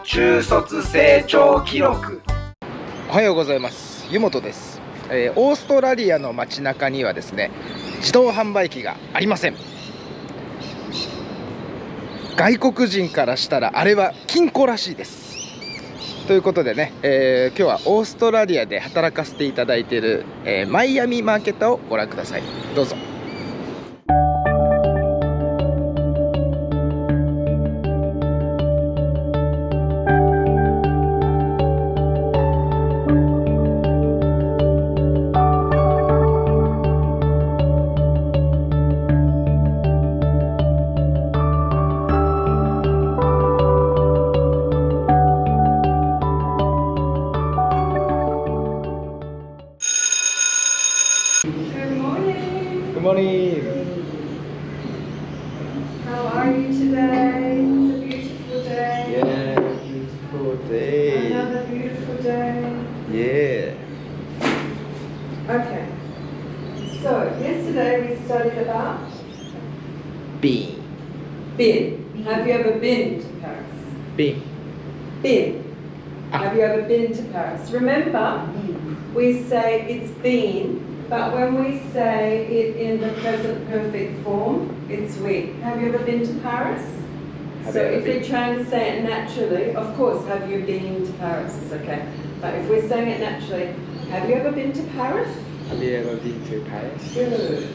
中卒成長記録。おはようございます。湯本です。オーストラリアの街中にはですね、自動販売機がありません。外国人からしたらあれは金庫らしいです。ということでね、今日はオーストラリアで働かせていただいている、マイアミマーケッタをご覧ください。どうぞ。Good morning. How are you today? It's a beautiful day. Yeah, beautiful day. Another beautiful day. Yeah. Okay. So, yesterday we studied about Been. Have you ever been to Paris? Been. Have you ever been to Paris? Remember, we say it's been, but when we say it in the present perfect form, it's we. Have you ever been to Paris? So if we're trying to say it naturally, of course, have you been to Paris? It's okay. But if we're saying it naturally, have you ever been to Paris? Have you ever been to Paris? Good.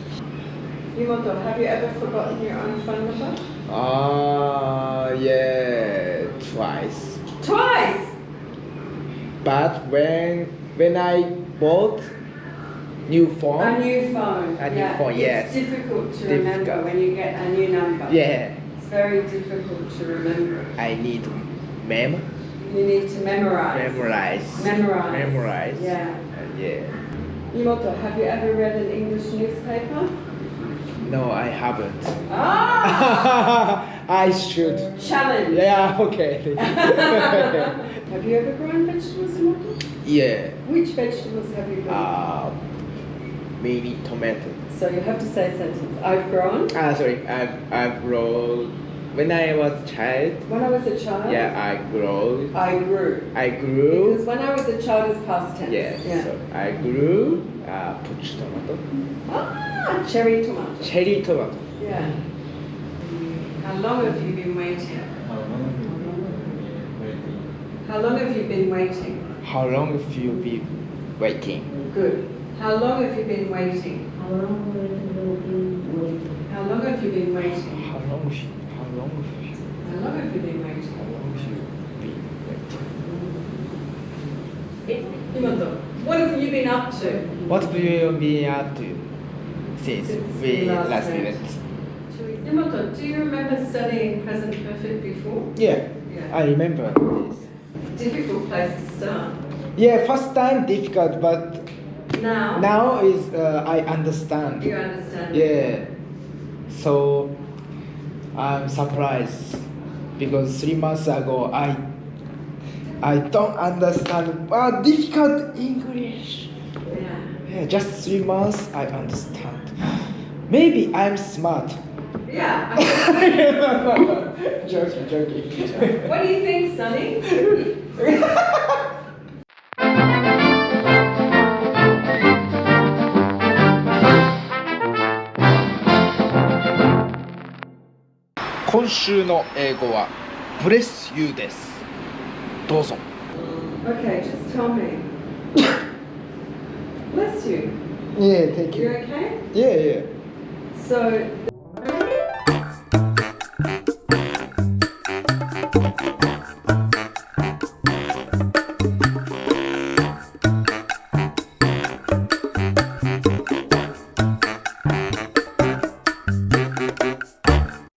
Yumoto, have you ever forgotten your own phone number? Yeah, twice. Twice! But when I bought new phone. A new phone. A new phone, yes. It's difficult to remember when you get a new number. Yeah. It's very difficult to remember. I need to You need to memorize. Memorize. Yeah. Yeah. Yumoto, have you ever read an English newspaper? No, I haven't. Ah! I should. Challenge. Yeah, okay. Have you ever grown vegetables, Yumoto? Yeah. Which vegetables have you grown? Maybe tomato. So you have to say a sentence. I've grown. Sorry. I've grown. When I was a child. When I was a child. Yeah, I grew. I grew. Because when I was a child is past tense. Yeah. So I grew peach tomato. Cherry tomato. Cherry tomato. Yeah. How long have you been waiting? How long have you been waiting? How long have you been waiting? Good. How long have you been waiting? How long have you been waiting? How long have you been waiting? Yumoto, what have you been up to? What have you been up to since we last met? Yumoto, do you remember studying present perfect before? Yeah. I remember this. Difficult place to start. Yeah, first time difficult, but now is I understand. You understand. Yeah. So I'm surprised because 3 months ago I don't understand difficult English. Yeah, just 3 months I understand. Maybe I'm smart. Yeah. Joking. What do you think, Sonny?今週の英語は Bless you です。どうぞ。Okay, just tell me. Bless you. Yeah, thank You you. okay? Yeah. So